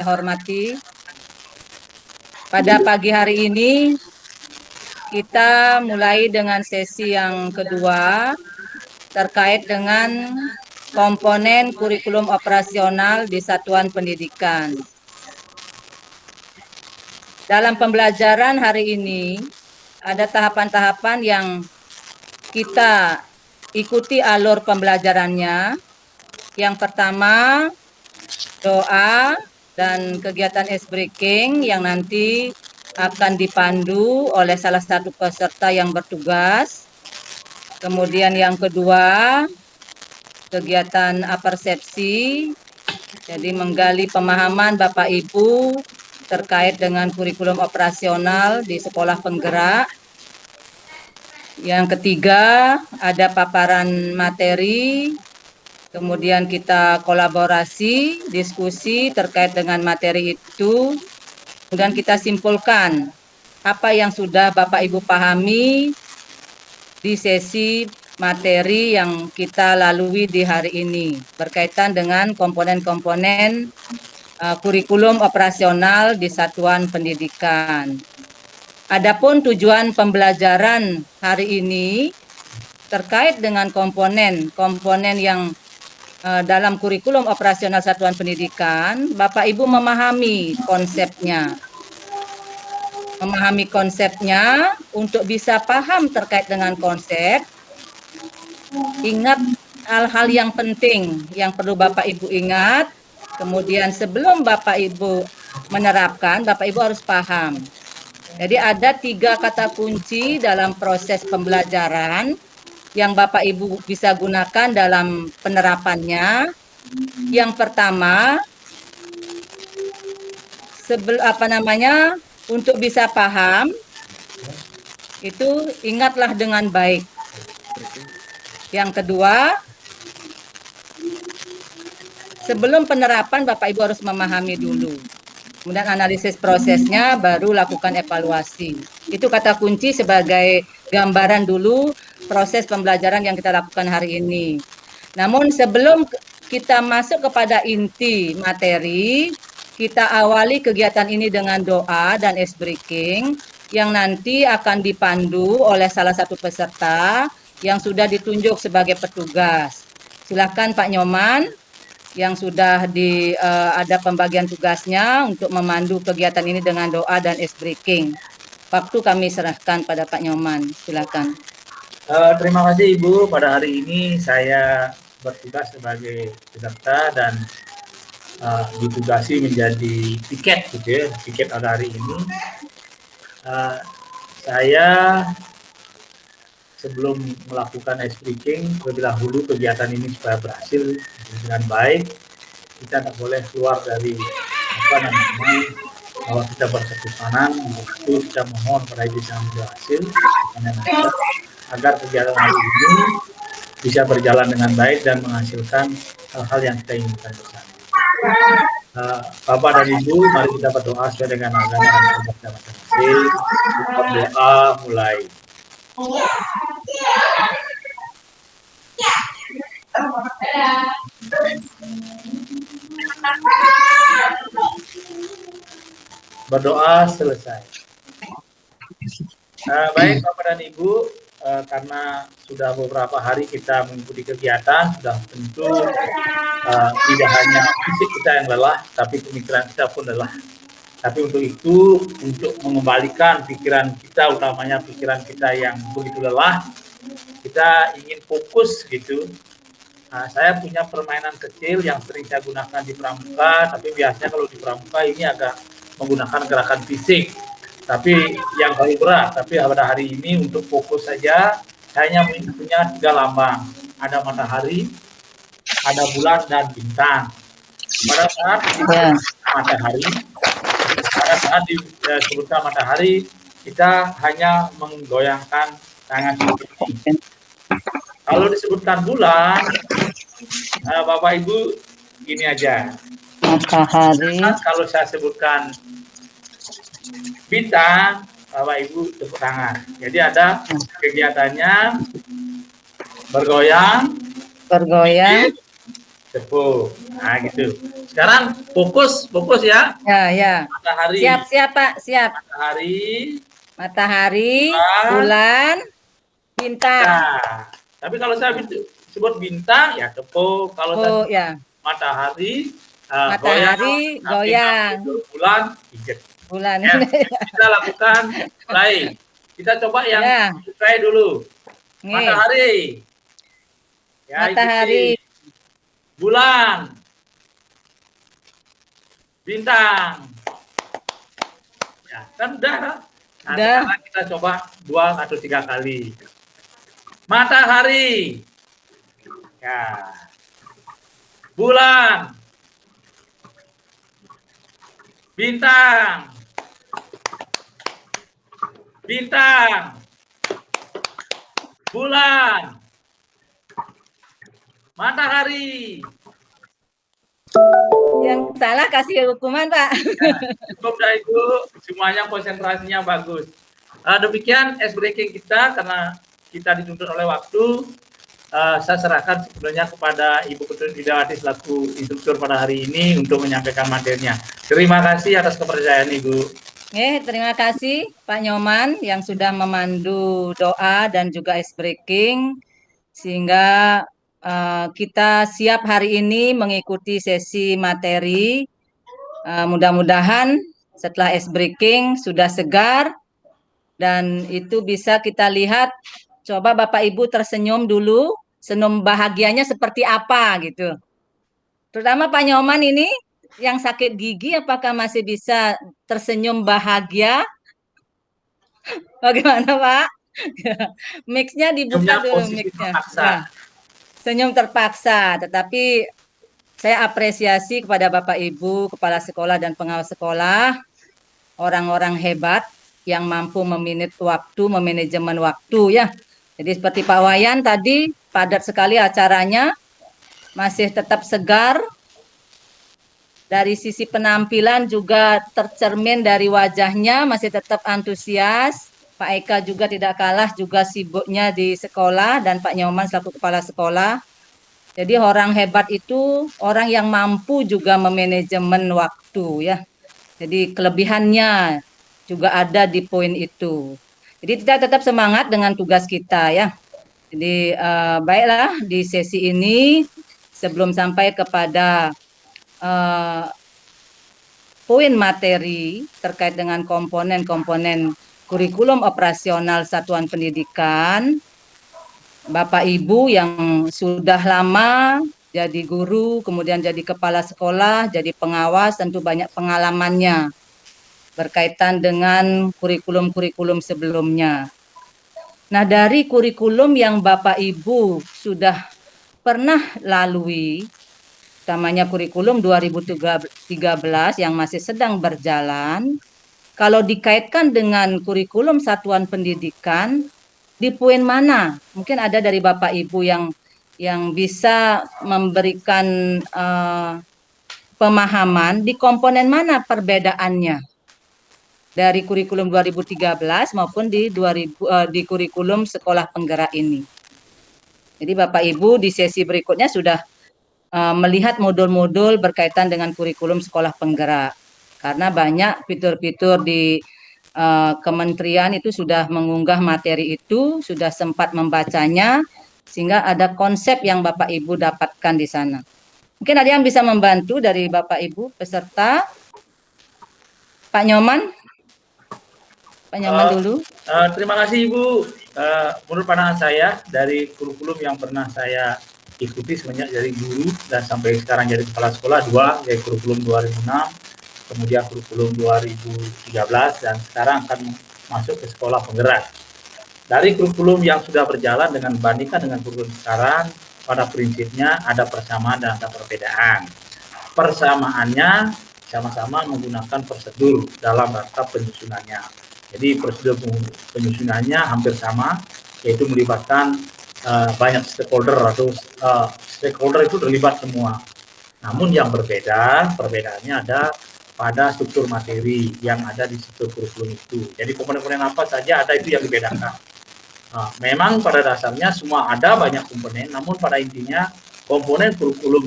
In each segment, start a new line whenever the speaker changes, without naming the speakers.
hormati, pada pagi hari ini kita mulai dengan sesi yang kedua terkait dengan komponen kurikulum operasional di satuan pendidikan. Dalam pembelajaran hari ini ada tahapan-tahapan yang kita ikuti alur pembelajarannya. Yang pertama, doa dan kegiatan ice breaking yang nanti akan dipandu oleh salah satu peserta yang bertugas. Kemudian yang kedua, kegiatan apersepsi, jadi menggali pemahaman Bapak Ibu terkait dengan kurikulum operasional di sekolah penggerak. Yang ketiga, ada paparan materi, kemudian kita kolaborasi, diskusi terkait dengan materi itu, kemudian kita simpulkan apa yang sudah Bapak Ibu pahami di sesi materi yang kita lalui di hari ini berkaitan dengan komponen-komponen kurikulum operasional di satuan pendidikan. Adapun tujuan pembelajaran hari ini terkait dengan komponen yang dalam kurikulum operasional satuan pendidikan, Bapak Ibu memahami konsepnya. Memahami konsepnya, untuk bisa paham terkait dengan konsep, ingat hal-hal yang penting yang perlu Bapak Ibu ingat. Kemudian sebelum Bapak Ibu menerapkan, Bapak Ibu harus paham. Jadi ada 3 kata kunci dalam proses pembelajaran yang Bapak Ibu bisa gunakan dalam penerapannya. Yang pertama, untuk bisa paham itu ingatlah dengan baik. Yang kedua, sebelum penerapan Bapak Ibu harus memahami dulu. Kemudian analisis prosesnya, baru lakukan evaluasi. Itu kata kunci sebagai gambaran dulu proses pembelajaran yang kita lakukan hari ini. Namun sebelum kita masuk kepada inti materi, kita awali kegiatan ini dengan doa dan ice breaking yang nanti akan dipandu oleh salah satu peserta yang sudah ditunjuk sebagai petugas. Silakan Pak Nyoman yang sudah ada pembagian tugasnya untuk memandu kegiatan ini dengan doa dan ice breaking. Waktu kami serahkan pada Pak Nyoman, silakan.
Terima kasih Ibu. Pada hari ini saya bertugas sebagai peserta dan ditugasi menjadi piket gitu ya, piket pada hari ini. Saya sebelum melakukan ice breaking, terlebih dahulu kegiatan ini supaya berhasil dengan baik, kita tidak boleh keluar dari bahwa kita berketuhanan, itu kita mohon pada Ibu yang berhasil agar kegiatan hari ini bisa berjalan dengan baik dan menghasilkan hal-hal yang kita inginkan bersama. Bapak dan Ibu, mari kita berdoa sesuai dengan agama dan kita masing-masing. Berdoa mulai. Berdoa selesai. Baik Bapak dan Ibu, karena sudah beberapa hari kita mengikuti kegiatan, sudah tentu tidak hanya fisik kita yang lelah, tapi pemikiran kita pun lelah. Tapi untuk itu, untuk mengembalikan pikiran kita, utamanya pikiran kita yang begitu lelah, kita ingin fokus gitu. Saya punya permainan kecil yang sering saya gunakan di pramuka, tapi biasanya kalau di pramuka ini agak menggunakan gerakan fisik. Tapi yang paling berat, tapi pada hari ini untuk fokus saja, saya hanya punya 3 lambang. Ada matahari, ada bulan, dan bintang. Pada saat matahari, disebutkan matahari, kita hanya menggoyangkan tangan seperti ini. Kalau disebutkan bulan, Bapak Ibu gini aja.
Matahari.
Kalau saya sebutkan bintang, Bapak Ibu tepuk tangan. Jadi ada kegiatannya bergoyang, Tepuk. Nah, gitu. Sekarang fokus ya.
Ya, ya.
Matahari.
Siap, siap, Pak. Siap.
Matahari.
Matahari,
Bulan.
bulan, bintang.
Nah, tapi kalau saya sebut bintang, ya tepuk. Kalau saya
Oh,
sebut
ya.
matahari, goyang.
Matahari,
Tapi kalau
goyang.
sebut bulan, pijet.
Bulan.
Ya, kita lakukan mulai. Kita coba yang
Ya,
try dulu.
nih.
Matahari. Ya,
Matahari,
ikuti. Bulan. Bintang. Ya, kan udah. Nah,
udah.
sekarang kita coba 2 atau 3 kali. Matahari. Ya. Bulan. Bintang. Bintang. Bulan. Matahari.
Yang salah kasih hukuman, Pak.
Nah, cukup dah Ibu, semuanya konsentrasinya bagus. Demikian ice breaking kita, karena kita dituntut oleh waktu. Saya serahkan sebenarnya kepada Ibu Ketut Widawati selaku instruktur pada hari ini untuk menyampaikan materinya. Terima kasih atas kepercayaan Ibu.
Terima kasih Pak Nyoman yang sudah memandu doa dan juga ice breaking sehingga kita siap hari ini mengikuti sesi materi. Mudah-mudahan setelah ice breaking sudah segar dan itu bisa kita lihat. Coba Bapak Ibu tersenyum dulu, senyum bahagianya seperti apa gitu. Terutama Pak Nyoman ini yang sakit gigi, apakah masih bisa tersenyum bahagia? Bagaimana Pak? Mix-nya dibuka
Senyumnya
dulu
posisi
mix-nya.
terpaksa.
Nah, senyum terpaksa, tetapi saya apresiasi kepada Bapak Ibu, Kepala Sekolah dan Pengawas Sekolah, orang-orang hebat yang mampu memanage waktu, memanajemen waktu ya. Jadi seperti Pak Wayan tadi, padat sekali acaranya, masih tetap segar. Dari sisi penampilan juga tercermin dari wajahnya, masih tetap antusias. Pak Eka juga tidak kalah, juga sibuknya di sekolah, dan Pak Nyoman selaku kepala sekolah. Jadi orang hebat itu orang yang mampu juga memanajemen waktu ya. Jadi kelebihannya juga ada di poin itu. Jadi kita tetap semangat dengan tugas kita ya. Jadi baiklah di sesi ini sebelum sampai kepada poin materi terkait dengan komponen-komponen kurikulum operasional satuan pendidikan, Bapak Ibu yang sudah lama jadi guru, kemudian jadi kepala sekolah, jadi pengawas, tentu banyak pengalamannya berkaitan dengan kurikulum-kurikulum sebelumnya. Nah, dari kurikulum yang Bapak Ibu sudah pernah lalui, utamanya kurikulum 2013 yang masih sedang berjalan, kalau dikaitkan dengan kurikulum satuan pendidikan, di poin mana? Mungkin ada dari Bapak Ibu yang bisa memberikan pemahaman di komponen mana perbedaannya dari kurikulum 2013 maupun di kurikulum sekolah penggerak ini. Jadi Bapak Ibu di sesi berikutnya sudah melihat modul-modul berkaitan dengan kurikulum sekolah penggerak. Karena banyak fitur-fitur di kementerian itu sudah mengunggah materi itu, sudah sempat membacanya, sehingga ada konsep yang Bapak Ibu dapatkan di sana. Mungkin ada yang bisa membantu dari Bapak Ibu peserta. Pak Nyoman? Pak Nyoman dulu.
Terima kasih Ibu. Menurut pandangan saya dari kurikulum yang pernah saya ikuti semenjak dari guru dan sampai sekarang jadi kepala sekolah 2, yaitu kurikulum 2006, kemudian kurikulum 2013, dan sekarang akan masuk ke sekolah penggerak. Dari kurikulum yang sudah berjalan dengan bandingkan dengan kurikulum sekarang, pada prinsipnya ada persamaan dan ada perbedaan. Persamaannya sama-sama menggunakan prosedur dalam rangka penyusunannya. Jadi prosedur penyusunannya hampir sama, yaitu melibatkan banyak stakeholder atau stakeholder itu terlibat semua. Namun yang perbedaannya ada pada struktur materi yang ada di struktur kurikulum itu. Jadi komponen-komponen apa saja ada itu yang dibedakan. Memang pada dasarnya semua ada banyak komponen, namun pada intinya komponen kurikulum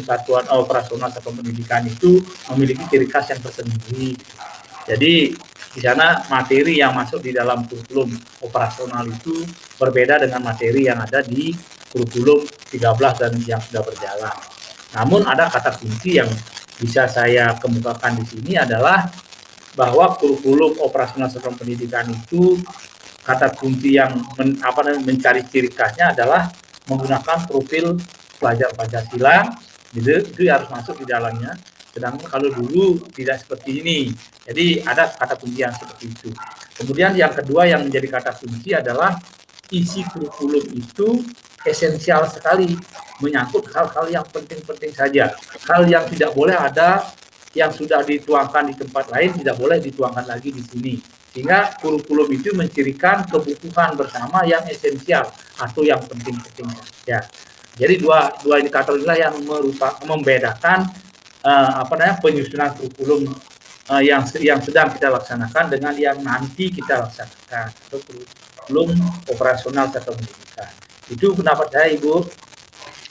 operasional satuan pendidikan itu memiliki ciri khas yang tersendiri. Jadi di sana materi yang masuk di dalam kurikulum operasional itu berbeda dengan materi yang ada di kurikulum 13 dan yang sudah berjalan. Namun ada kata kunci yang bisa saya kemukakan di sini adalah bahwa kurikulum operasional satuan pendidikan itu kata kunci yang mencari ciri khasnya adalah menggunakan profil pelajar Pancasila, itu harus masuk di dalamnya. Sedangkan kalau dulu tidak seperti ini, jadi ada kata kunci yang seperti itu. Kemudian yang kedua yang menjadi kata kunci adalah isi kurikulum itu esensial sekali, menyangkut hal-hal yang penting-penting saja. Hal yang tidak boleh ada, yang sudah dituangkan di tempat lain tidak boleh dituangkan lagi di sini. Sehingga kurikulum itu mencirikan kebutuhan bersama yang esensial atau yang penting-penting saja. Jadi dua indikator inilah yang membedakan penyusunan kurikulum yang sedang kita laksanakan dengan yang nanti kita laksanakan atau kurikulum operasional satuan pendidikan. Itu pendapat saya, Ibu.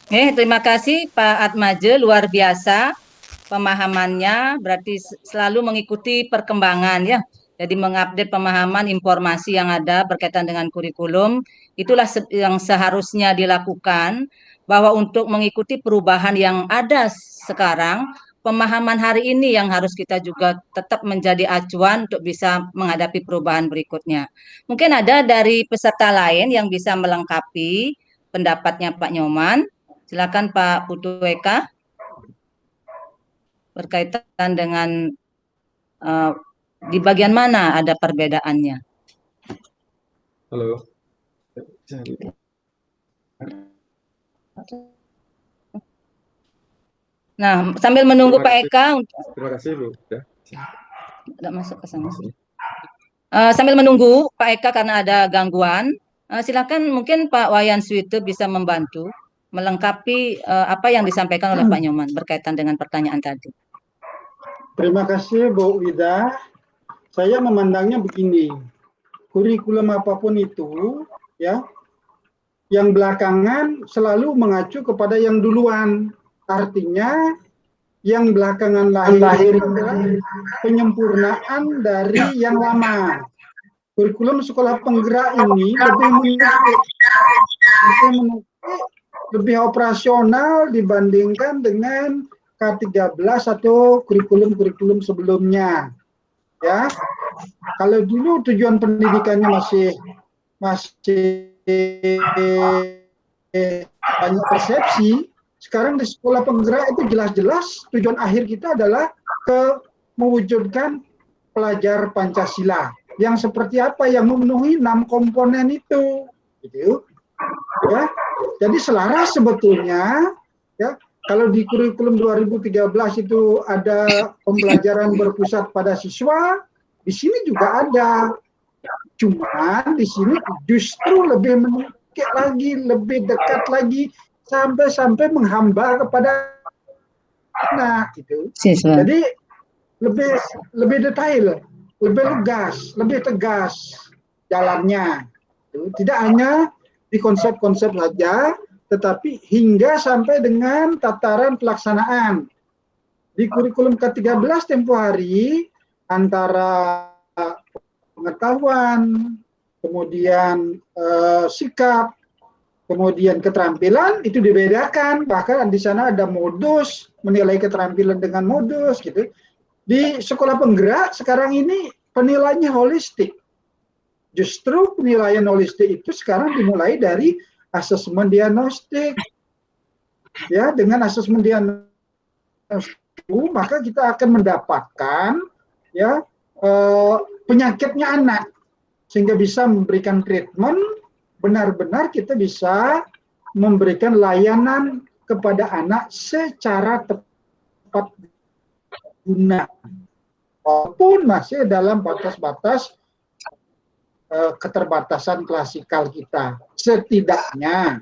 Terima kasih Pak Atmaje, luar biasa pemahamannya, berarti selalu mengikuti perkembangan ya. Jadi mengupdate pemahaman informasi yang ada berkaitan dengan kurikulum, itulah yang seharusnya dilakukan, bahwa untuk mengikuti perubahan yang ada sekarang, pemahaman hari ini yang harus kita juga tetap menjadi acuan untuk bisa menghadapi perubahan berikutnya. Mungkin ada dari peserta lain yang bisa melengkapi pendapatnya Pak Nyoman. Silakan Pak Putu Eka berkaitan dengan di bagian mana ada perbedaannya.
Halo.
Nah, sambil menunggu Pak Eka.
Terima kasih, Bu. Ya.
Tidak masuk ke sana. Sambil menunggu Pak Eka karena ada gangguan, silakan mungkin Pak Wayan Suwite bisa membantu melengkapi apa yang disampaikan oleh Pak Nyoman berkaitan dengan pertanyaan tadi.
Terima kasih Bu Wida. Saya memandangnya begini, kurikulum apapun itu, ya, yang belakangan selalu mengacu kepada yang duluan. Artinya, yang belakangan lahir adalah penyempurnaan dari yang lama. Kurikulum sekolah penggerak ini lebih operasional dibandingkan dengan K13 atau kurikulum-kurikulum sebelumnya. Ya, kalau dulu tujuan pendidikannya masih banyak persepsi, sekarang di sekolah penggerak itu jelas-jelas tujuan akhir kita adalah mewujudkan pelajar Pancasila yang seperti apa, yang memenuhi 6 komponen itu, gitu. Ya, jadi selaras sebetulnya, ya. Kalau di kurikulum 2013 itu ada pembelajaran berpusat pada siswa, di sini juga ada. Cuman di sini justru lebih meningkat lagi, lebih dekat lagi, sampai menghamba kepada anak gitu. Jadi lebih detail, lebih lugas, lebih tegas jalannya. Tidak hanya di konsep-konsep saja, tetapi hingga sampai dengan tataran pelaksanaan. Di kurikulum K13 tempo hari, antara pengetahuan, kemudian sikap, kemudian keterampilan itu dibedakan. Bahkan di sana ada modus, menilai keterampilan dengan modus gitu. Di sekolah penggerak sekarang ini penilaiannya holistik. Justru penilaian holistik itu sekarang dimulai dari asesmen diagnostik, ya. Dengan asesmen diagnostik maka kita akan mendapatkan, ya, penyakitnya anak, sehingga bisa memberikan treatment, benar-benar kita bisa memberikan layanan kepada anak secara tepat guna, walaupun masih dalam batas-batas keterbatasan klasikal kita. Setidaknya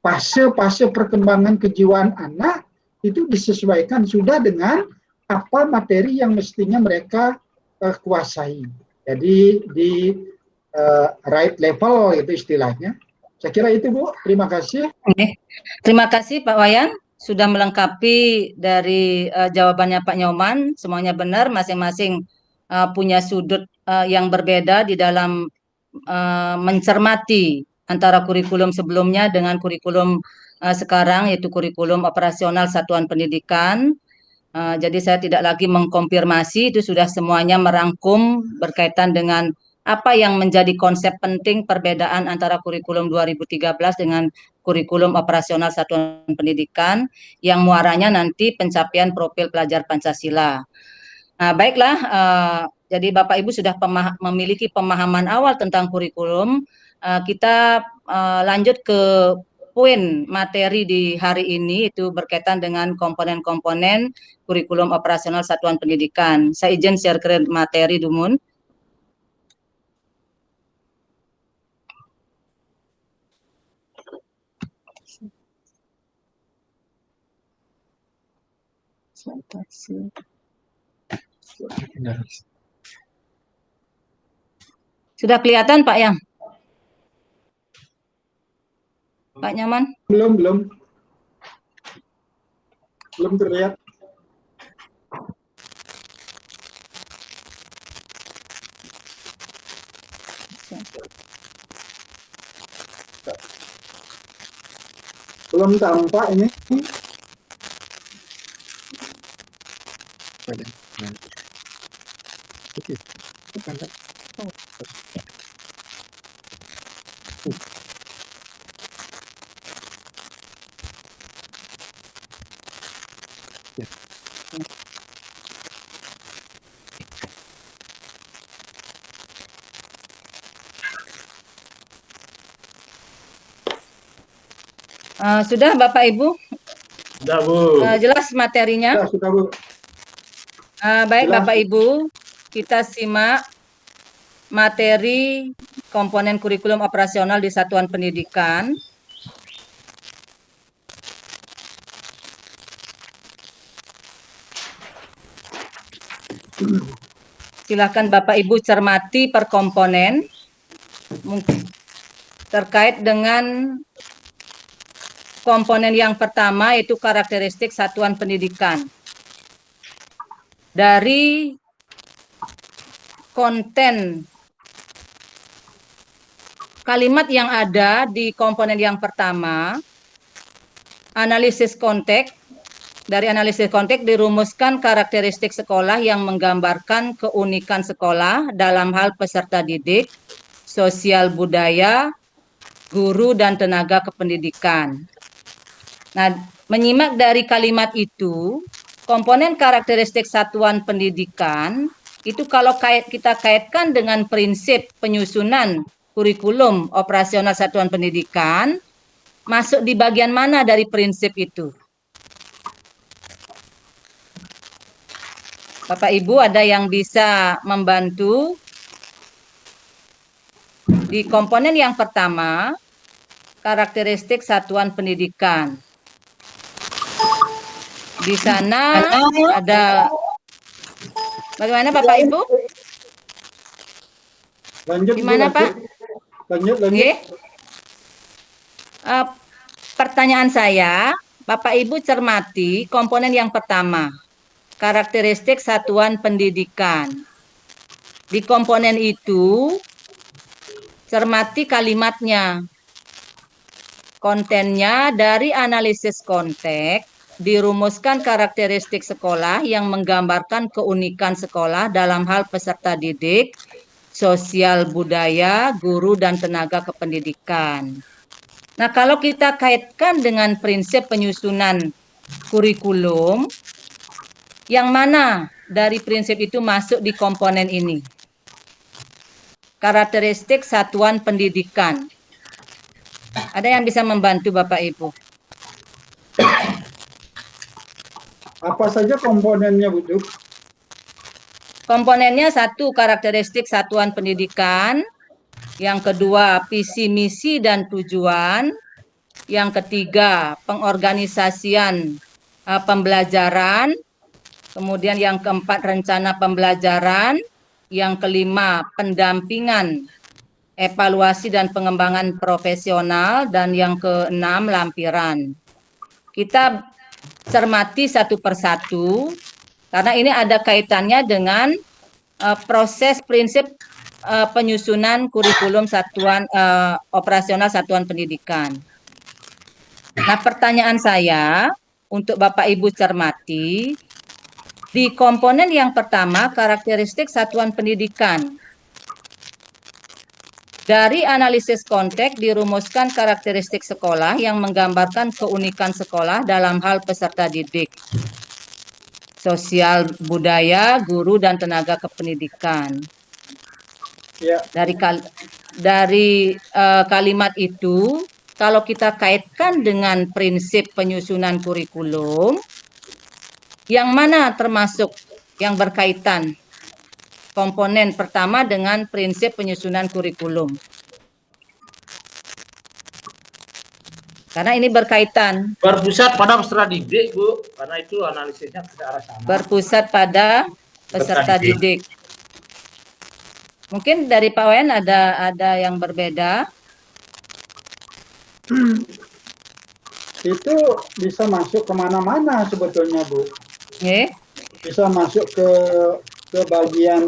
fase-fase perkembangan kejiwaan anak itu disesuaikan sudah dengan apa materi yang mestinya mereka kuasai. Jadi di right level itu istilahnya. Saya kira itu Bu, terima kasih.
Oke. Terima kasih Pak Wayan sudah melengkapi dari jawabannya Pak Nyoman. Semuanya benar, masing-masing punya sudut yang berbeda di dalam mencermati antara kurikulum sebelumnya dengan kurikulum sekarang, yaitu kurikulum operasional satuan pendidikan. Jadi saya tidak lagi mengkonfirmasi, itu sudah semuanya merangkum berkaitan dengan apa yang menjadi konsep penting perbedaan antara kurikulum 2013 dengan kurikulum operasional satuan pendidikan yang muaranya nanti pencapaian profil pelajar Pancasila. Nah, baiklah, jadi Bapak Ibu sudah memiliki pemahaman awal tentang kurikulum. Kita lanjut ke poin materi di hari ini, itu berkaitan dengan komponen-komponen kurikulum operasional satuan pendidikan. Saya izin share ke materi Dumun. Sudah kelihatan Pak Yang? Pak Nyaman?
Belum terlihat. Belum tampak ini.
Sudah Bapak Ibu?
Sudah Bu.
Jelas materinya?
Sudah Bu.
Baik
Jelas.
Bapak Ibu, kita simak materi komponen kurikulum operasional di satuan pendidikan. Silakan Bapak Ibu cermati per komponen terkait dengan komponen yang pertama, yaitu karakteristik satuan pendidikan. Dari konten kalimat yang ada di komponen yang pertama, analisis konteks. Dari analisis konteks dirumuskan karakteristik sekolah yang menggambarkan keunikan sekolah dalam hal peserta didik, sosial budaya, guru, dan tenaga kependidikan. Nah, menyimak dari kalimat itu, komponen karakteristik satuan pendidikan, itu kalau kita kaitkan dengan prinsip penyusunan kurikulum operasional satuan pendidikan, masuk di bagian mana dari prinsip itu? Bapak Ibu ada yang bisa membantu? Di komponen yang pertama, karakteristik satuan pendidikan. Di sana ada, bagaimana Bapak Ibu?
Lanjut.
Gimana Pak?
Lanjut.
Pertanyaan saya, Bapak Ibu cermati komponen yang pertama, karakteristik satuan pendidikan. Di komponen itu, cermati kalimatnya. Kontennya dari analisis konteks, dirumuskan karakteristik sekolah yang menggambarkan keunikan sekolah dalam hal peserta didik, sosial budaya, guru, dan tenaga kependidikan. Nah, kalau kita kaitkan dengan prinsip penyusunan kurikulum, yang mana dari prinsip itu masuk di komponen ini? Karakteristik satuan pendidikan. Ada yang bisa membantu Bapak Ibu?
Apa saja komponennya Bu Duk?
Komponennya satu, karakteristik satuan pendidikan. Yang kedua, visi, misi, dan tujuan. Yang ketiga, pengorganisasian pembelajaran. Kemudian yang keempat, rencana pembelajaran. Yang kelima, pendampingan evaluasi dan pengembangan profesional, dan yang keenam lampiran. Kita cermati satu persatu karena ini ada kaitannya dengan proses prinsip penyusunan kurikulum satuan operasional satuan pendidikan. Nah, pertanyaan saya untuk Bapak Ibu cermati di komponen yang pertama, karakteristik satuan pendidikan. Dari analisis konteks dirumuskan karakteristik sekolah yang menggambarkan keunikan sekolah dalam hal peserta didik, sosial budaya, guru, dan tenaga kependidikan.
Ya.
Dari kalimat itu, kalau kita kaitkan dengan prinsip penyusunan kurikulum, yang mana termasuk yang berkaitan komponen pertama dengan prinsip penyusunan kurikulum? Karena ini berkaitan.
Berpusat pada peserta didik, Bu, karena itu analisisnya ke arah sana.
Berpusat pada peserta didik. Mungkin dari Pak Wayan ada yang berbeda.
Itu bisa masuk kemana-mana sebetulnya, Bu. Bisa masuk ke bagian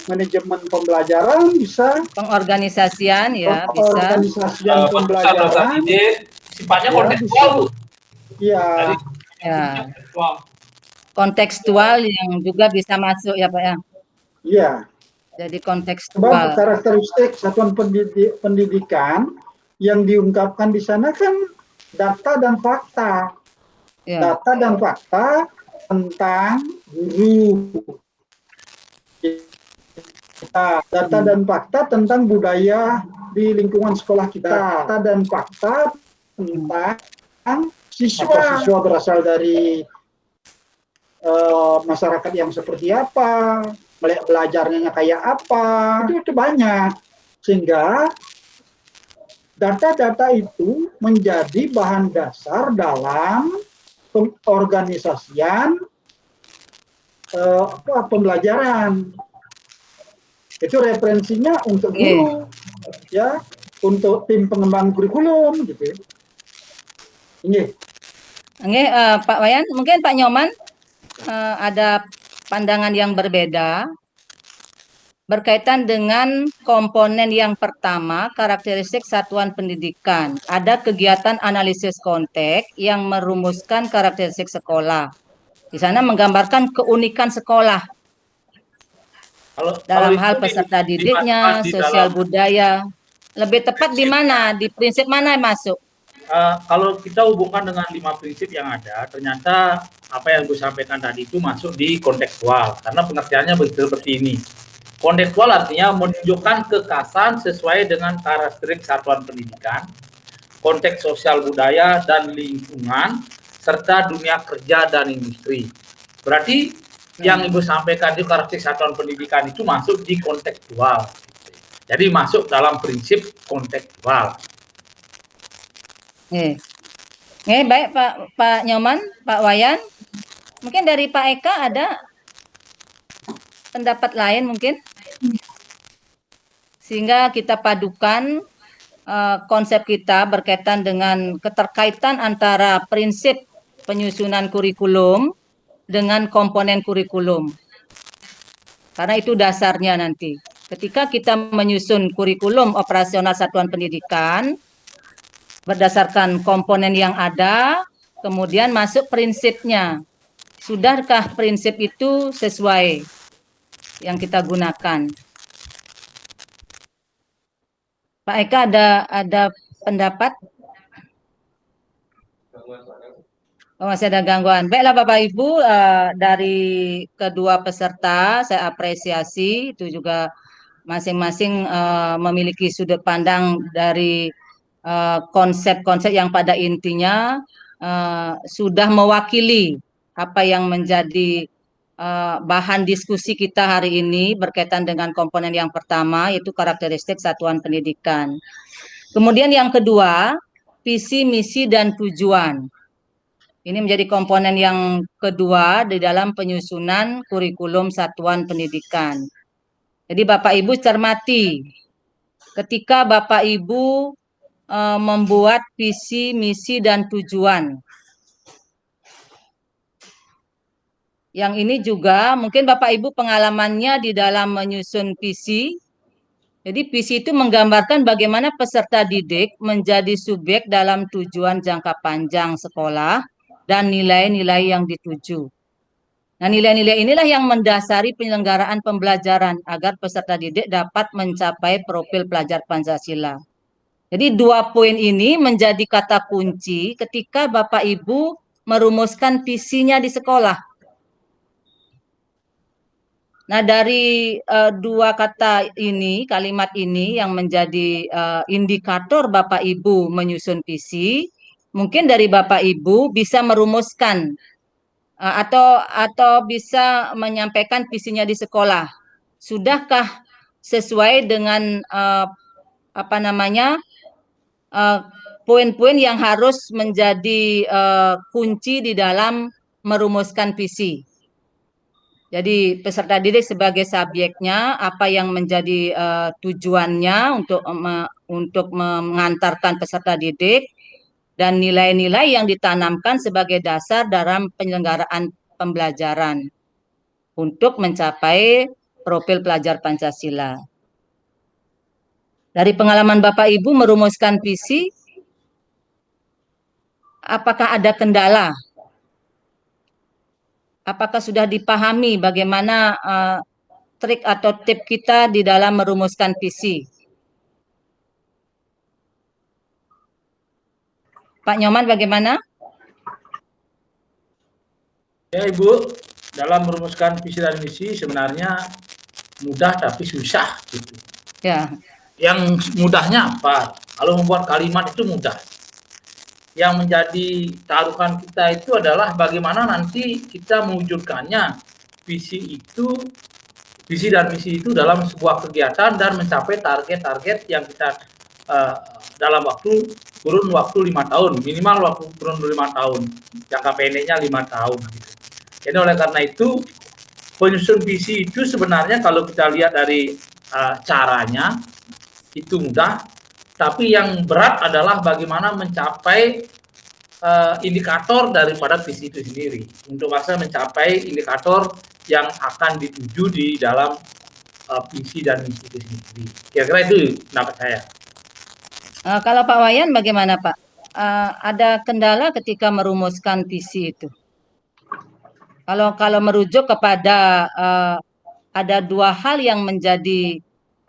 manajemen pembelajaran, bisa
pengorganisasian, ya bisa.
Pengorganisasian pembelajaran.
Sifatnya kontekstual, Bu.
Iya.
Ya. Kontekstual yang juga bisa masuk ya Pak ya.
Iya.
Jadi kontekstual.
Sebab karakteristik satuan pendidikan yang diungkapkan di sana kan data dan fakta. Ya. Data dan fakta tentang guru. Data dan fakta tentang budaya di lingkungan sekolah kita. Data dan fakta tentang siswa berasal dari masyarakat yang seperti apa, belajarnya kayak apa, itu banyak. Sehingga data-data itu menjadi bahan dasar dalam pengorganisasian pembelajaran. Itu referensinya untuk guru, ya, untuk tim pengembang kurikulum, gitu. Ini.
Pak Wayan, mungkin Pak Nyoman ada pandangan yang berbeda berkaitan dengan komponen yang pertama, karakteristik satuan pendidikan. Ada kegiatan analisis konteks yang merumuskan karakteristik sekolah. Di sana menggambarkan keunikan sekolah dalam hal peserta didiknya, sosial budaya. Lebih tepat di mana? Di prinsip mana yang masuk?
Kalau kita hubungkan dengan 5 prinsip yang ada, ternyata apa yang gue sampaikan tadi itu masuk di kontekstual. Karena pengertiannya seperti ini. Kontekstual artinya menunjukkan kekhasan sesuai dengan karakteristik satuan pendidikan, konteks sosial budaya dan lingkungan, serta dunia kerja dan industri. Berarti yang Ibu sampaikan di karakteristik satuan pendidikan itu masuk di kontekstual. Jadi masuk dalam prinsip kontekstual.
Baik Pak Nyoman, Pak Wayan. Mungkin dari Pak Eka ada pendapat lain mungkin? Sehingga kita padukan konsep kita berkaitan dengan keterkaitan antara prinsip penyusunan kurikulum dengan komponen kurikulum. Karena itu dasarnya nanti. Ketika kita menyusun kurikulum operasional satuan pendidikan, berdasarkan komponen yang ada, kemudian masuk prinsipnya. Sudahkah prinsip itu sesuai yang kita gunakan? Pak Eka ada pendapat? Masih ada gangguan. Baiklah Bapak Ibu, dari kedua peserta saya apresiasi, itu juga masing-masing memiliki sudut pandang dari konsep-konsep yang pada intinya sudah mewakili apa yang menjadi bahan diskusi kita hari ini berkaitan dengan komponen yang pertama, yaitu karakteristik satuan pendidikan. Kemudian yang kedua, visi, misi, dan tujuan. Ini menjadi komponen yang kedua di dalam penyusunan kurikulum satuan pendidikan. Jadi Bapak Ibu cermati ketika Bapak Ibu membuat visi, misi, dan tujuan. Yang ini juga mungkin Bapak Ibu pengalamannya di dalam menyusun visi. Jadi visi itu menggambarkan bagaimana peserta didik menjadi subjek dalam tujuan jangka panjang sekolah dan nilai-nilai yang dituju. Nah, nilai-nilai inilah yang mendasari penyelenggaraan pembelajaran agar peserta didik dapat mencapai profil pelajar Pancasila. Jadi 2 poin ini menjadi kata kunci ketika Bapak Ibu merumuskan visinya di sekolah. Nah, dari 2 kata ini, kalimat ini yang menjadi indikator Bapak Ibu menyusun visi, mungkin dari Bapak Ibu bisa merumuskan atau bisa menyampaikan visinya di sekolah. Sudahkah sesuai dengan poin-poin yang harus menjadi kunci di dalam merumuskan visi? Jadi peserta didik sebagai subjeknya, apa yang menjadi tujuannya untuk mengantarkan peserta didik, dan nilai-nilai yang ditanamkan sebagai dasar dalam penyelenggaraan pembelajaran untuk mencapai profil pelajar Pancasila. Dari pengalaman Bapak Ibu merumuskan visi, apakah ada kendala? Apakah sudah dipahami bagaimana trik atau tip kita di dalam merumuskan visi? Pak Nyoman bagaimana?
Ya Ibu, dalam merumuskan visi dan misi sebenarnya mudah tapi susah gitu.
Ya.
Yang mudahnya apa? Kalau membuat kalimat itu mudah. Yang menjadi taruhan kita itu adalah bagaimana nanti kita mewujudkannya visi dan misi itu dalam sebuah kegiatan dan mencapai target-target yang kita dalam kurun waktu 5 tahun, minimal kurun 5 tahun, jangka pendeknya 5 tahun. Gitu. Jadi oleh karena itu penyusun visi itu sebenarnya kalau kita lihat dari caranya itu mudah, tapi yang berat adalah bagaimana mencapai indikator daripada visi itu sendiri untuk masa mencapai indikator yang akan dituju di dalam visi dan misi itu sendiri. Kira-kira itu pendapat saya.
Kalau Pak Wayan bagaimana Pak? Ada kendala ketika merumuskan visi itu? Kalau merujuk kepada ada 2 hal yang menjadi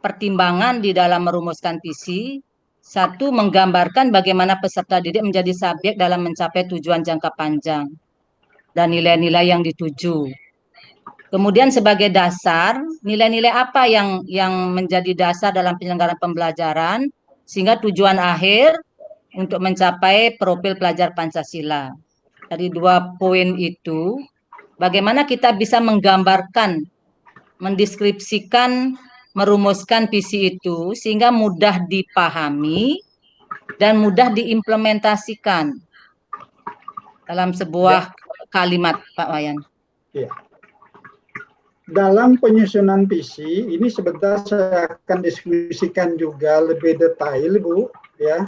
pertimbangan di dalam merumuskan visi. 1, menggambarkan bagaimana peserta didik menjadi subjek dalam mencapai tujuan jangka panjang dan nilai-nilai yang dituju. Kemudian sebagai dasar, nilai-nilai apa yang menjadi dasar dalam penyelenggaraan pembelajaran sehingga tujuan akhir untuk mencapai profil pelajar Pancasila. Dari 2 poin itu, bagaimana kita bisa menggambarkan, mendeskripsikan, merumuskan visi itu sehingga mudah dipahami dan mudah diimplementasikan dalam sebuah kalimat, Pak Wayan.
Ya. Dalam penyusunan visi ini sebentar saya akan diskusikan juga lebih detail, Bu, ya.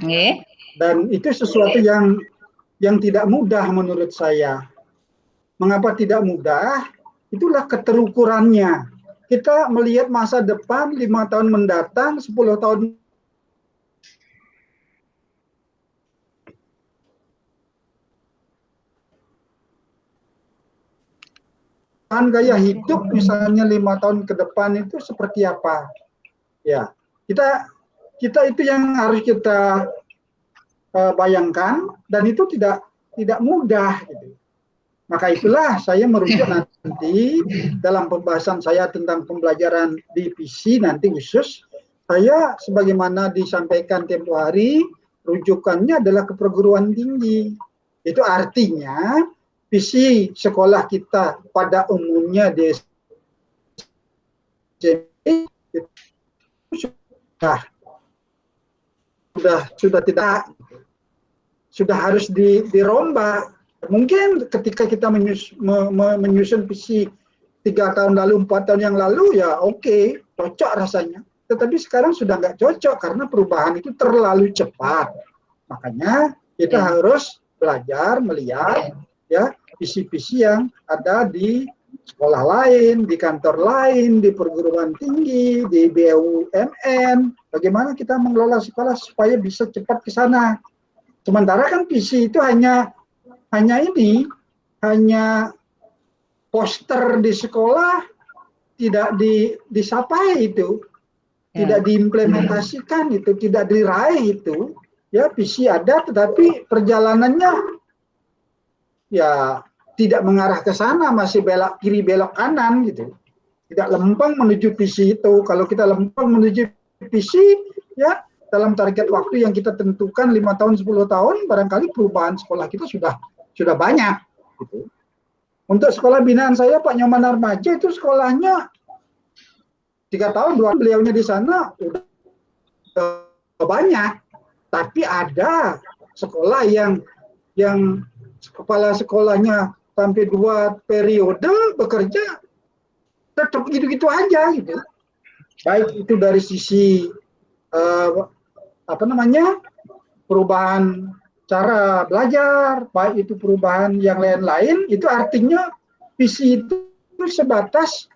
Dan itu sesuatu yang tidak mudah menurut saya. Mengapa tidak mudah? Itulah keterukurannya. Kita melihat masa depan 5 tahun mendatang, 10 tahun gaya hidup misalnya 5 tahun ke depan itu seperti apa? Ya, kita itu yang harus kita bayangkan, dan itu tidak mudah gitu. Maka itulah saya merujuk nanti dalam pembahasan saya tentang pembelajaran di visi nanti khusus, saya sebagaimana disampaikan tempo hari, rujukannya adalah ke perguruan tinggi. Itu artinya visi sekolah kita pada umumnya di SMP sudah harus dirombak. Mungkin ketika kita menyusun visi 3 tahun lalu, 4 tahun yang lalu ya oke, cocok rasanya. Tetapi sekarang sudah nggak cocok karena perubahan itu terlalu cepat. Makanya kita harus belajar melihat ya visi-visi yang ada di sekolah lain, di kantor lain, di perguruan tinggi, di BUMN. Bagaimana kita mengelola sekolah supaya bisa cepat ke sana. Sementara kan visi itu hanya poster di sekolah, tidak disapai itu, tidak diimplementasikan itu, tidak diraih itu. Ya visi ada tetapi perjalanannya ya tidak mengarah ke sana, masih belok kiri belok kanan gitu. Tidak lempeng menuju visi itu. Kalau kita lempeng menuju visi ya dalam target waktu yang kita tentukan 5 tahun 10 tahun barangkali perubahan sekolah kita sudah banyak gitu. Untuk sekolah binaan saya Pak Nyoman Armaja itu sekolahnya 3 tahun 2 beliaunya di sana udah banyak. Tapi ada sekolah yang kepala sekolahnya sampai 2 periode bekerja tetap gitu-gitu aja gitu. Baik itu dari sisi perubahan cara belajar, baik itu perubahan yang lain-lain, itu artinya visi itu sebatas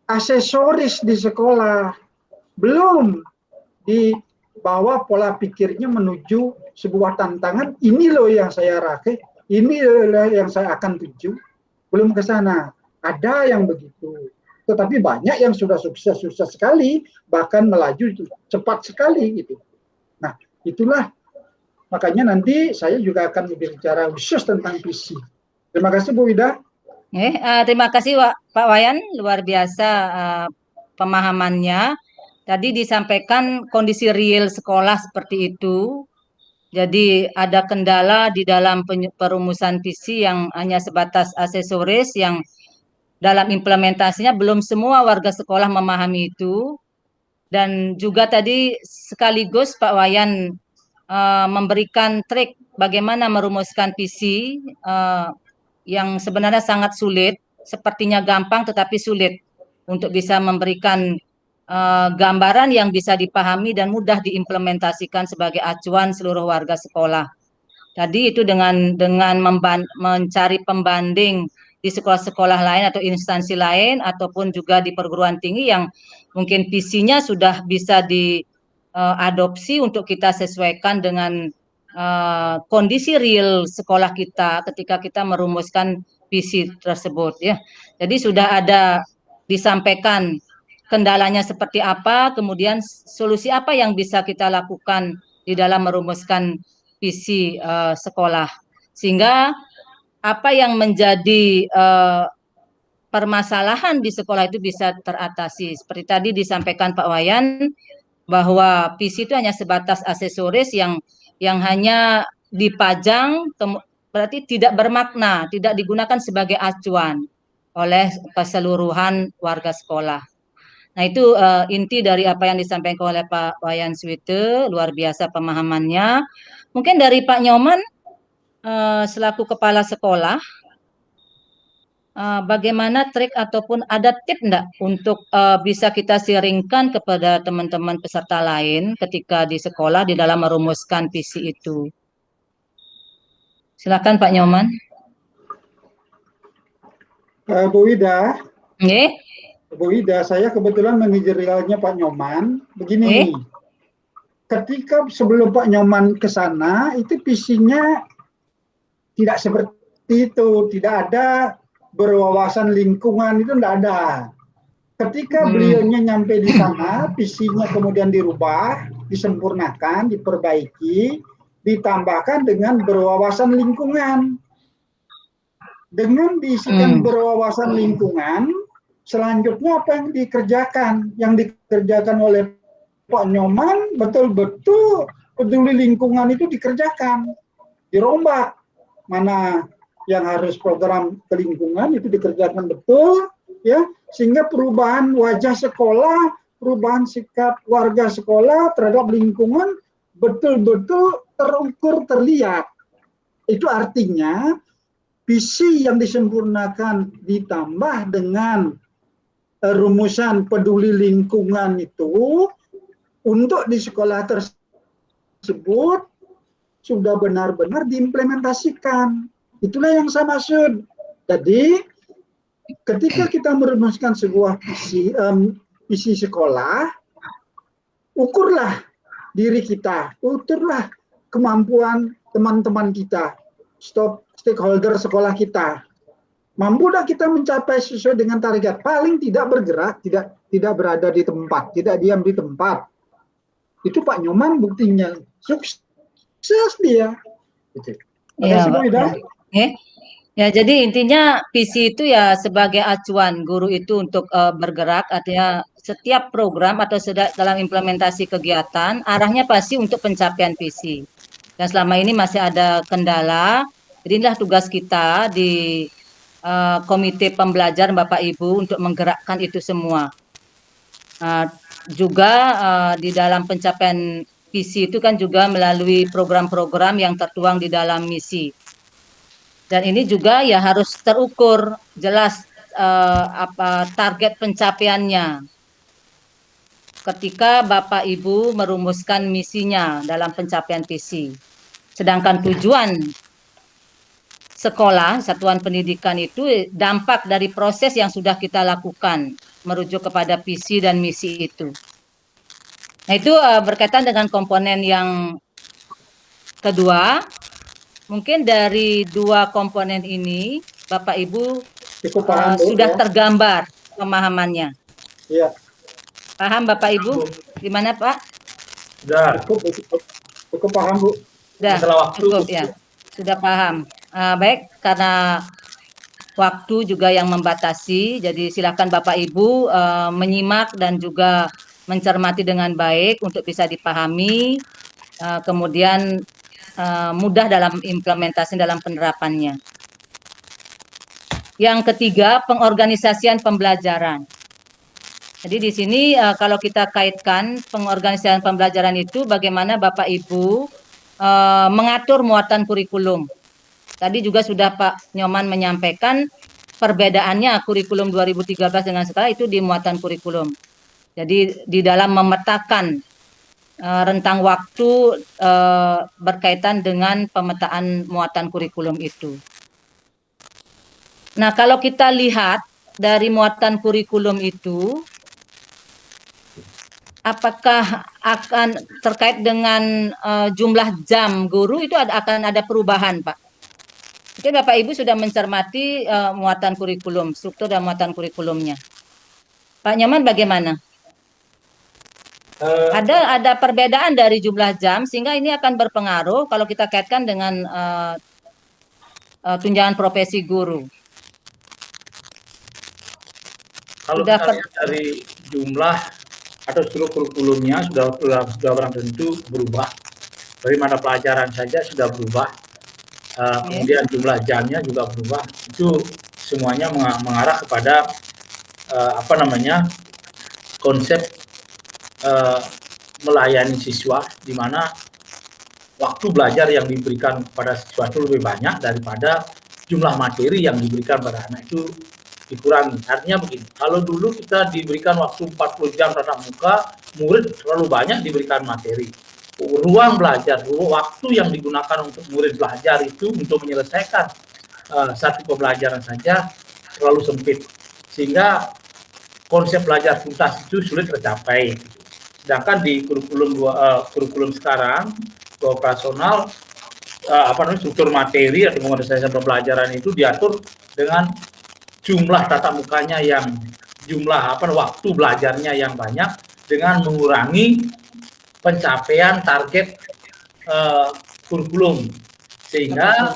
aksesoris di sekolah, belum dibawa pola pikirnya menuju sebuah tantangan. Ini loh yang saya raih, ini loh yang saya akan tuju, belum ke sana. Ada yang begitu, tetapi banyak yang sudah sukses sekali, bahkan melaju cepat sekali gitu. Nah, itulah makanya nanti saya juga akan berbicara khusus tentang visi. Terima kasih Bu Wida.
Terima kasih Pak Wayan, luar biasa pemahamannya. Tadi disampaikan kondisi real sekolah seperti itu. Jadi ada kendala di dalam perumusan visi yang hanya sebatas aksesoris yang dalam implementasinya belum semua warga sekolah memahami itu. Dan juga tadi sekaligus Pak Wayan memberikan trik bagaimana merumuskan visi yang sebenarnya sangat sulit, sepertinya gampang tetapi sulit untuk bisa memberikan gambaran yang bisa dipahami dan mudah diimplementasikan sebagai acuan seluruh warga sekolah. Tadi itu dengan mencari pembanding di sekolah-sekolah lain atau instansi lain ataupun juga di perguruan tinggi yang mungkin visinya sudah bisa diadopsi untuk kita sesuaikan dengan kondisi real sekolah kita ketika kita merumuskan visi tersebut ya. Jadi sudah ada disampaikan kendalanya seperti apa, kemudian solusi apa yang bisa kita lakukan di dalam merumuskan visi sekolah, sehingga apa yang menjadi permasalahan di sekolah itu bisa teratasi. Seperti tadi disampaikan Pak Wayan bahwa visi itu hanya sebatas aksesoris yang hanya dipajang, berarti tidak bermakna, tidak digunakan sebagai acuan oleh keseluruhan warga sekolah. Nah itu inti dari apa yang disampaikan oleh Pak Wayan Suwite, luar biasa pemahamannya. Mungkin dari Pak Nyoman selaku kepala sekolah, bagaimana trik ataupun ada tip enggak untuk bisa kita sharingkan kepada teman-teman peserta lain ketika di sekolah di dalam merumuskan visi itu? Silakan Pak Nyoman.
Bu Wida.
Nggih.
Bu Wida, saya kebetulan manajerialnya Pak Nyoman. Begini, ketika sebelum Pak Nyoman ke sana, itu visinya tidak seperti itu, tidak ada berwawasan lingkungan, itu tidak ada. Ketika beliaunya nyampe di sana, visinya kemudian dirubah, disempurnakan, diperbaiki, ditambahkan dengan berwawasan lingkungan. Dengan diisikan berwawasan lingkungan, selanjutnya apa yang dikerjakan? Yang dikerjakan oleh Pak Nyoman betul-betul peduli lingkungan itu dikerjakan, dirombak. Mana yang harus program ke lingkungan itu dikerjakan betul, ya, sehingga perubahan wajah sekolah, perubahan sikap warga sekolah terhadap lingkungan betul-betul terukur, terlihat. Itu artinya visi yang disempurnakan ditambah dengan rumusan peduli lingkungan itu untuk di sekolah tersebut sudah benar-benar diimplementasikan. Itulah yang saya maksud. Jadi ketika kita merumuskan sebuah visi sekolah, ukurlah diri kita, ukurlah kemampuan teman-teman kita, stakeholder sekolah kita. Mampu tidak kita mencapai sesuai dengan target? Paling tidak bergerak, tidak berada di tempat, tidak diam di tempat. Itu Pak Nyoman buktinya sukses dia. Gitu.
Iya,
Terima kasih,
Pak. Ya, jadi intinya visi itu ya sebagai acuan guru itu untuk bergerak, artinya setiap program atau dalam implementasi kegiatan arahnya pasti untuk pencapaian visi. Dan selama ini masih ada kendala, jadi inilah tugas kita di komite pembelajaran Bapak Ibu untuk menggerakkan itu semua. Juga di dalam pencapaian visi itu kan juga melalui program-program yang tertuang di dalam misi. Dan ini juga ya harus terukur jelas apa target pencapaiannya ketika Bapak Ibu merumuskan misinya dalam pencapaian visi. Sedangkan tujuan sekolah, satuan pendidikan itu dampak dari proses yang sudah kita lakukan merujuk kepada visi dan misi itu. Nah, itu berkaitan dengan komponen yang kedua. Mungkin dari dua komponen ini, Bapak Ibu sudah tergambar pemahamannya.
Iya.
Paham Bapak Ibu? Gimana Pak?
Sudah.
Cukup paham Bu.
Sudah, cukup ya. Sudah paham. Baik, karena waktu juga yang membatasi, jadi silakan Bapak Ibu menyimak dan juga mencermati dengan baik untuk bisa dipahami, kemudian mudah dalam implementasi dalam penerapannya. Yang ketiga, pengorganisasian pembelajaran. Jadi di sini kalau kita kaitkan pengorganisasian pembelajaran itu bagaimana Bapak Ibu mengatur muatan kurikulum. Tadi juga sudah Pak Nyoman menyampaikan perbedaannya kurikulum 2013 dengan sekarang itu di muatan kurikulum. Jadi di dalam memetakan rentang waktu berkaitan dengan pemetaan muatan kurikulum itu. Nah, kalau kita lihat dari muatan kurikulum itu, apakah akan terkait dengan jumlah jam guru itu akan ada perubahan, Pak? Mungkin Bapak Ibu sudah mencermati muatan kurikulum, struktur dan muatan kurikulumnya. Pak Nyoman bagaimana? Ada perbedaan dari jumlah jam sehingga ini akan berpengaruh kalau kita kaitkan dengan tunjangan profesi guru.
Kalau kita lihat dari jumlah atau struktur kurikulumnya sudah barang tentu berubah. Dari mata pelajaran saja sudah berubah. Kemudian jumlah jamnya juga berubah. Itu semuanya mengarah kepada konsep melayani siswa, di mana waktu belajar yang diberikan kepada siswa itu lebih banyak daripada jumlah materi yang diberikan pada anak itu dikurangi. Artinya begini, kalau dulu kita diberikan waktu 40 jam tatap muka, murid terlalu banyak diberikan materi. Ruang belajar, waktu yang digunakan untuk murid belajar itu untuk menyelesaikan satu pembelajaran saja terlalu sempit. Sehingga konsep belajar tuntas itu sulit tercapai. Sedangkan di kurikulum sekarang, operasional, struktur materi atau mengenai pembelajaran itu diatur dengan jumlah tatap mukanya yang waktu belajarnya yang banyak dengan mengurangi pencapaian target kurikulum, sehingga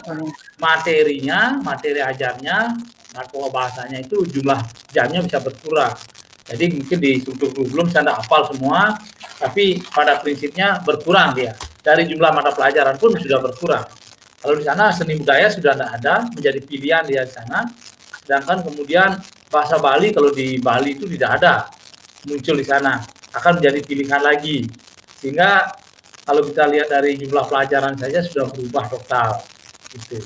materi ajarnya atau bahasanya itu jumlah jamnya bisa berkurang. Jadi mungkin di struktur kurikulum saya tidak hafal semua, tapi pada prinsipnya berkurang dia. Dari jumlah mata pelajaran pun sudah berkurang. Kalau di sana seni budaya sudah tidak ada, menjadi pilihan di sana. Sedangkan kemudian bahasa Bali, kalau di Bali itu tidak ada muncul di sana, akan menjadi pilihan lagi. Sehingga kalau kita lihat dari jumlah pelajaran saja sudah berubah total. Gitu.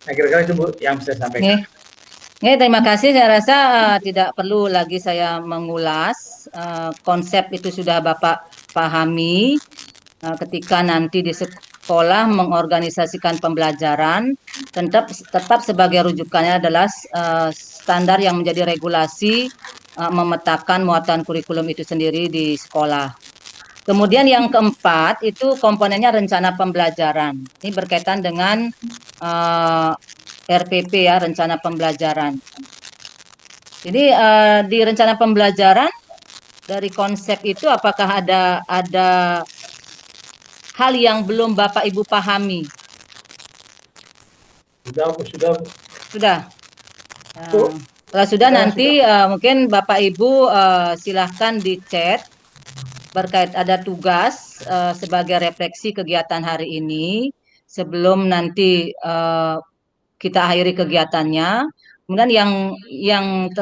Nah, kira-kira itu Bu yang saya sampaikan.
Ya, terima kasih. Saya rasa tidak perlu lagi saya mengulas. Konsep itu sudah Bapak pahami. Ketika nanti di sekolah mengorganisasikan pembelajaran, tetap sebagai rujukannya adalah standar yang menjadi regulasi memetakan muatan kurikulum itu sendiri di sekolah. Kemudian yang keempat itu komponennya rencana pembelajaran. Ini berkaitan dengan RPP ya, rencana pembelajaran. Jadi di rencana pembelajaran dari konsep itu apakah ada hal yang belum Bapak Ibu pahami?
Sudah.
Sudah.
Bu,
Kalau sudah
saya
nanti mungkin Bapak Ibu silahkan di chat berkait ada tugas sebagai refleksi kegiatan hari ini sebelum nanti kita akhiri kegiatannya. Kemudian yang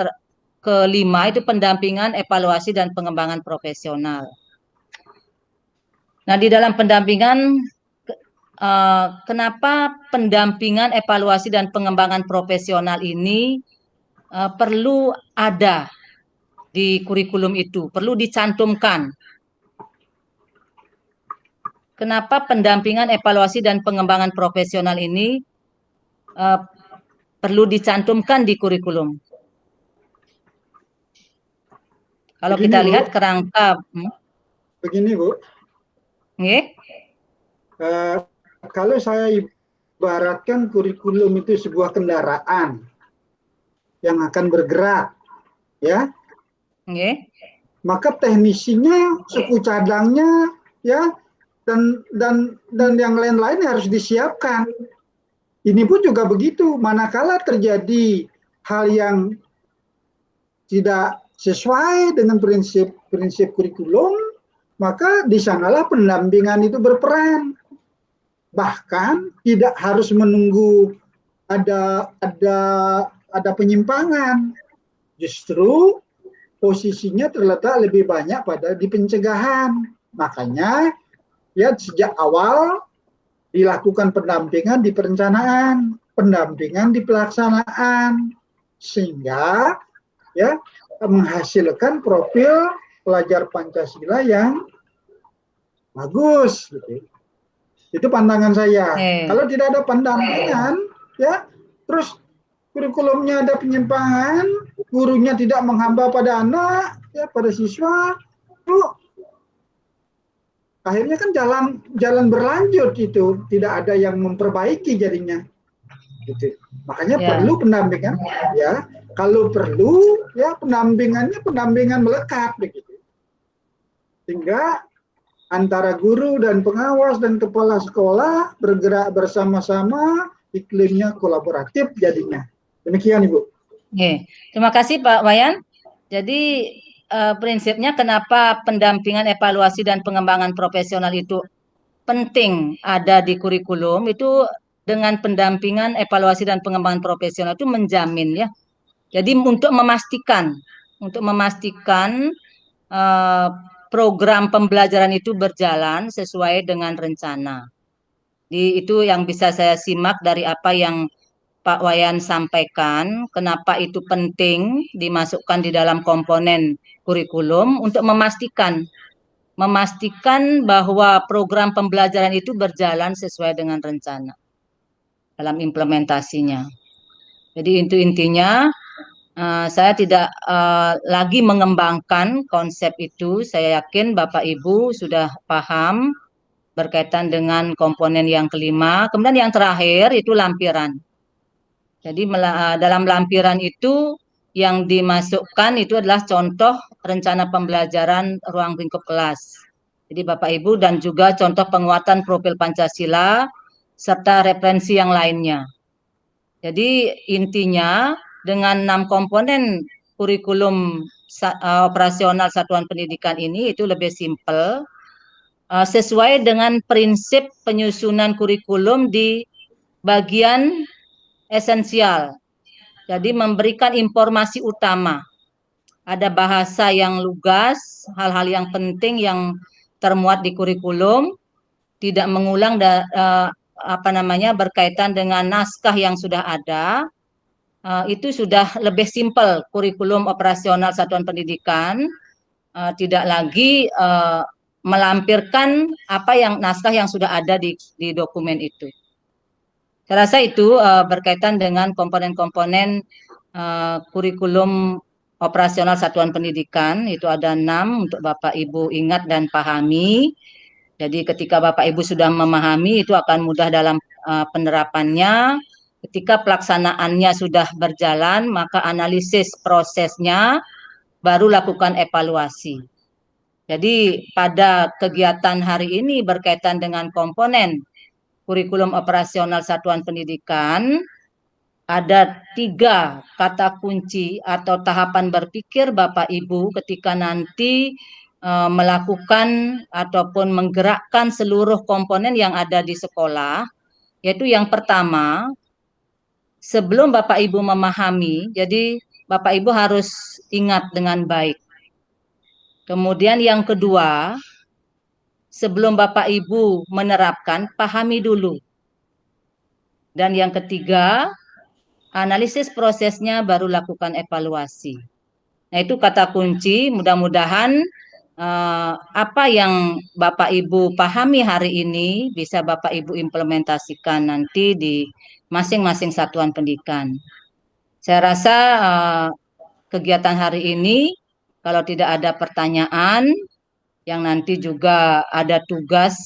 kelima itu pendampingan, evaluasi dan pengembangan profesional. Nah, di dalam pendampingan kenapa pendampingan, evaluasi dan pengembangan profesional ini perlu ada di kurikulum itu, perlu dicantumkan. Kenapa pendampingan, evaluasi dan pengembangan profesional ini perlu dicantumkan di kurikulum? Kalau
begini,
kita
Bu.
lihat kerangka,
Begini, Bu.
nggih?
Kalau saya ibaratkan kurikulum itu sebuah kendaraan yang akan bergerak, ya,
Nggih.
maka teknisinya, suku cadangnya, ya, dan yang lain-lain harus disiapkan. Ini pun juga begitu. Manakala terjadi hal yang tidak sesuai dengan prinsip kurikulum, maka di sanalah pendampingan itu berperan. Bahkan tidak harus menunggu ada penyimpangan. Justru posisinya terletak lebih banyak pada di pencegahan. Makanya ya sejak awal dilakukan pendampingan di perencanaan, pendampingan di pelaksanaan, sehingga ya menghasilkan profil pelajar Pancasila yang bagus gitu. Itu pandangan saya. Kalau tidak ada pendampingan, ya, terus kurikulumnya ada penyimpangan, gurunya tidak menghamba pada anak, ya, pada siswa, itu akhirnya kan jalan berlanjut itu, tidak ada yang memperbaiki jadinya. Gitu. Makanya perlu pendampingan, ya. Kalau perlu, ya pendampingan melekat begitu. Sehingga antara guru dan pengawas dan kepala sekolah bergerak bersama-sama, iklimnya kolaboratif jadinya. Demikian, Ibu.
Oke. Terima kasih Pak Wayan. Jadi prinsipnya kenapa pendampingan, evaluasi dan pengembangan profesional itu penting ada di kurikulum itu dengan pendampingan, evaluasi dan pengembangan profesional itu menjamin ya. Jadi untuk memastikan program pembelajaran itu berjalan sesuai dengan rencana. Itu yang bisa saya simak dari apa yang Pak Wayan sampaikan, kenapa itu penting dimasukkan di dalam komponen kurikulum untuk memastikan bahwa program pembelajaran itu berjalan sesuai dengan rencana dalam implementasinya. Jadi itu intinya. Saya tidak lagi mengembangkan konsep itu. Saya yakin Bapak Ibu sudah paham berkaitan dengan komponen yang kelima. Kemudian yang terakhir itu lampiran. Jadi dalam lampiran itu yang dimasukkan itu adalah contoh rencana pembelajaran ruang lingkup kelas. Jadi Bapak Ibu dan juga contoh penguatan profil Pancasila serta referensi yang lainnya. Jadi intinya dengan 6 komponen kurikulum operasional satuan pendidikan ini itu lebih simpel sesuai dengan prinsip penyusunan kurikulum di bagian esensial. Jadi memberikan informasi utama. Ada bahasa yang lugas, hal-hal yang penting yang termuat di kurikulum, tidak mengulang berkaitan dengan naskah yang sudah ada. itu sudah lebih simpel kurikulum operasional satuan pendidikan, tidak lagi melampirkan apa yang naskah yang sudah ada di dokumen itu. Saya rasa itu berkaitan dengan komponen-komponen kurikulum operasional satuan pendidikan, itu ada 6 untuk Bapak Ibu ingat dan pahami. Jadi ketika Bapak Ibu sudah memahami, itu akan mudah dalam penerapannya. Ketika pelaksanaannya sudah berjalan, maka analisis prosesnya baru lakukan evaluasi. Jadi pada kegiatan hari ini berkaitan dengan komponen kurikulum operasional satuan pendidikan, ada 3 kata kunci atau tahapan berpikir Bapak Ibu ketika nanti melakukan ataupun menggerakkan seluruh komponen yang ada di sekolah, yaitu yang pertama, sebelum Bapak Ibu memahami, jadi Bapak Ibu harus ingat dengan baik. Kemudian yang kedua, sebelum Bapak Ibu menerapkan, pahami dulu. Dan yang ketiga, analisis prosesnya baru lakukan evaluasi. Nah, itu kata kunci, mudah-mudahan apa yang Bapak Ibu pahami hari ini bisa Bapak Ibu implementasikan nanti di masing-masing satuan pendidikan. Saya rasa kegiatan hari ini, kalau tidak ada pertanyaan, yang nanti juga ada tugas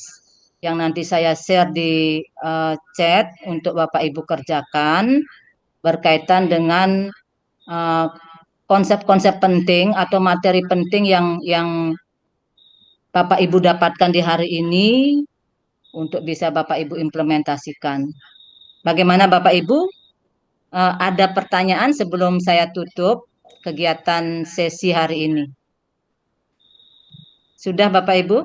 yang nanti saya share di chat untuk Bapak Ibu kerjakan berkaitan dengan konsep-konsep penting atau materi penting yang Bapak Ibu dapatkan di hari ini untuk bisa Bapak Ibu implementasikan. Bagaimana Bapak Ibu? Ada pertanyaan sebelum saya tutup kegiatan sesi hari ini? Sudah Bapak Ibu?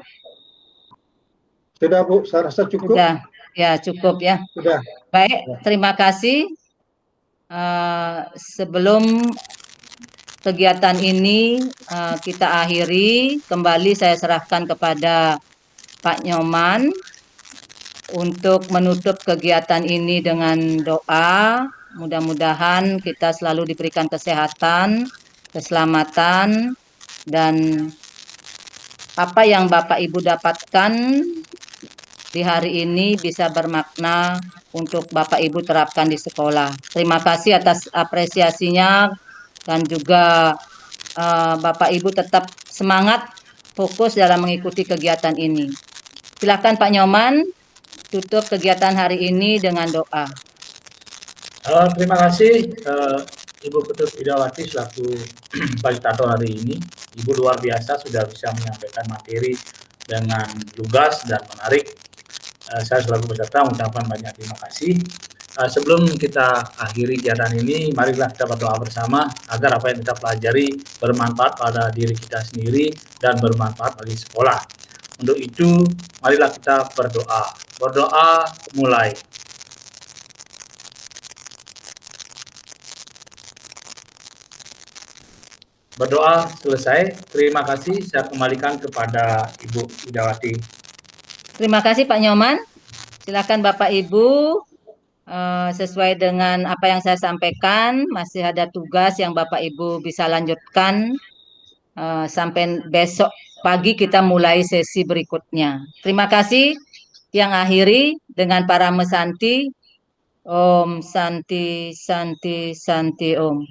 Sudah Bu, saya rasa cukup.
Sudah, ya cukup ya.
Sudah.
Baik, terima kasih. Sebelum kegiatan ini kita akhiri, kembali saya serahkan kepada Pak Nyoman untuk menutup kegiatan ini dengan doa. Mudah-mudahan kita selalu diberikan kesehatan, keselamatan, dan apa yang Bapak Ibu dapatkan di hari ini bisa bermakna untuk Bapak Ibu terapkan di sekolah. Terima kasih atas apresiasinya dan juga Bapak Ibu tetap semangat fokus dalam mengikuti kegiatan ini. Silakan Pak Nyoman tutup kegiatan hari ini dengan doa.
Terima kasih Ibu Ketut Widawati selaku fasilitator hari ini. Ibu luar biasa sudah bisa menyampaikan materi dengan lugas dan menarik. Saya selaku peserta mengucapkan banyak terima kasih. Sebelum kita akhiri kegiatan ini, marilah kita berdoa bersama agar apa yang kita pelajari bermanfaat pada diri kita sendiri dan bermanfaat bagi sekolah. Untuk itu, marilah kita berdoa. Berdoa mulai. Berdoa selesai. Terima kasih. Saya kembalikan kepada Ibu Widawati.
Terima kasih Pak Nyoman. Silakan Bapak Ibu sesuai dengan apa yang saya sampaikan, masih ada tugas yang Bapak Ibu bisa lanjutkan sampai besok pagi kita mulai sesi berikutnya. Terima kasih. Yang akhiri dengan para mesanti. Om Santi Santi Santi Om.